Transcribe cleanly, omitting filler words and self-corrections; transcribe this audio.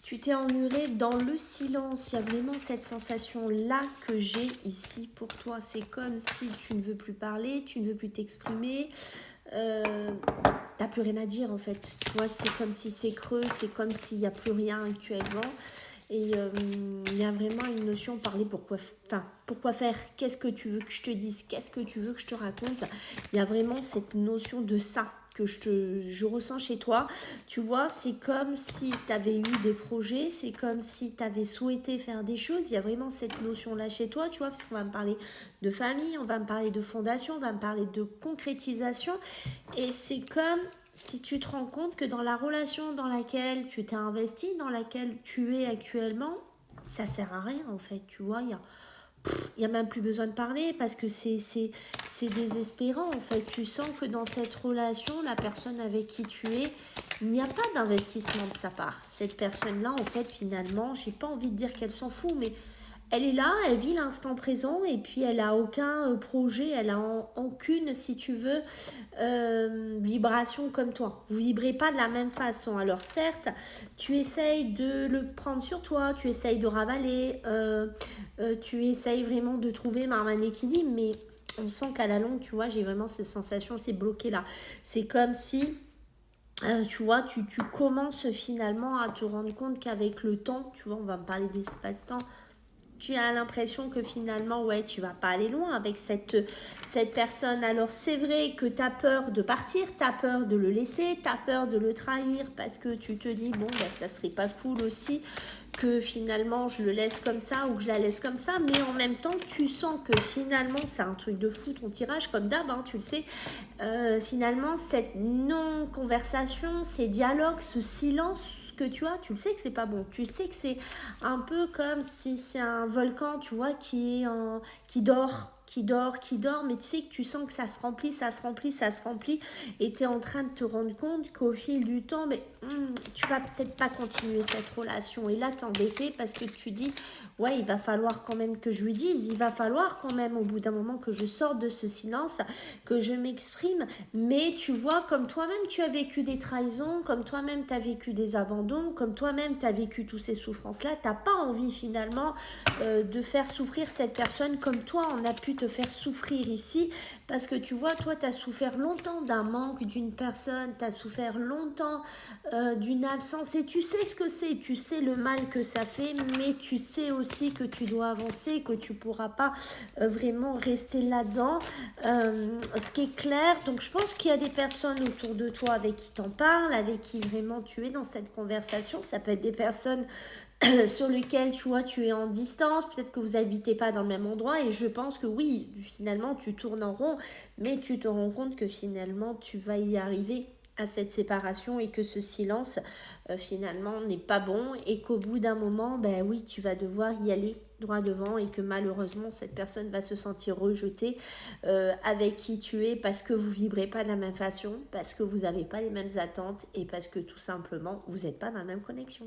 Tu t'es emmuré dans le silence. Il y a vraiment cette sensation-là que j'ai ici pour toi. C'est comme si tu ne veux plus parler, tu ne veux plus t'exprimer. T'as plus rien à dire en fait. Tu vois, c'est comme si c'est creux, c'est comme s'il n'y a plus rien actuellement. Et il y a vraiment une notion parler pourquoi faire, qu'est-ce que tu veux que je te dise, qu'est-ce que tu veux que je te raconte. Il y a vraiment cette notion de ça que je ressens chez toi. Tu vois, c'est comme si tu avais eu des projets, c'est comme si tu avais souhaité faire des choses. Il y a vraiment cette notion-là chez toi, tu vois, parce qu'on va me parler de famille, on va me parler de fondation, on va me parler de concrétisation. Et c'est comme si tu te rends compte que dans la relation dans laquelle tu t'es investi, dans laquelle tu es actuellement, ça sert à rien en fait, tu vois, il y a même plus besoin de parler parce que c'est désespérant en fait. Tu sens que dans cette relation, la personne avec qui tu es, il n'y a pas d'investissement de sa part. Cette personne-là, en fait, finalement, j'ai pas envie de dire qu'elle s'en fout, mais elle est là, elle vit l'instant présent et puis elle a aucun projet, elle a aucune, si tu veux, vibration comme toi. Vous vibrez pas de la même façon. Alors certes, tu essayes de le prendre sur toi, tu essayes de ravaler, tu essayes vraiment de trouver un équilibre, mais on sent qu'à la longue, tu vois, j'ai vraiment cette sensation, c'est bloqué là. C'est comme si tu vois, tu commences finalement à te rendre compte qu'avec le temps, tu vois, on va me parler d'espace-temps, tu as l'impression que finalement, ouais, tu vas pas aller loin avec cette personne. Alors, c'est vrai que tu as peur de partir, tu as peur de le laisser, tu as peur de le trahir parce que tu te dis, bon, bah, ça serait pas cool aussi que finalement je le laisse comme ça ou que je la laisse comme ça, mais en même temps tu sens que finalement c'est un truc de fou ton tirage comme d'hab, hein, tu le sais. Finalement cette non-conversation, ces dialogues, ce silence que tu as, tu le sais que c'est pas bon, tu sais que c'est un peu comme si c'est un volcan, tu vois, qui dort, mais tu sais que tu sens que ça se remplit, ça se remplit, ça se remplit, et tu es en train de te rendre compte qu'au fil du temps, mais tu vas peut-être pas continuer cette relation. Et là, t'es embêté parce que tu dis, ouais, il va falloir quand même que je lui dise, il va falloir quand même au bout d'un moment que je sorte de ce silence, que je m'exprime. Mais tu vois, comme toi-même, tu as vécu des trahisons, comme toi-même, tu as vécu des abandons, comme toi-même, tu as vécu toutes ces souffrances-là, t'as pas envie finalement de faire souffrir cette personne comme toi, on a pu te faire souffrir ici, parce que tu vois, toi, tu as souffert longtemps d'un manque d'une personne, tu as souffert longtemps d'une absence, et tu sais ce que c'est, tu sais le mal que ça fait, mais tu sais aussi que tu dois avancer, que tu pourras pas vraiment rester là-dedans, ce qui est clair. Donc je pense qu'il y a des personnes autour de toi avec qui t'en parles, avec qui vraiment tu es dans cette conversation. Ça peut être des personnes sur lesquelles tu vois tu es en distance, peut-être que vous habitez pas dans le même endroit, et je pense que oui, finalement tu tournes en rond, mais tu te rends compte que finalement tu vas y arriver à cette séparation, et que ce silence finalement n'est pas bon, et qu'au bout d'un moment, ben oui, tu vas devoir y aller droit devant, et que malheureusement cette personne va se sentir rejetée avec qui tu es, parce que vous vibrez pas de la même façon, parce que vous n'avez pas les mêmes attentes, et parce que tout simplement vous n'êtes pas dans la même connexion.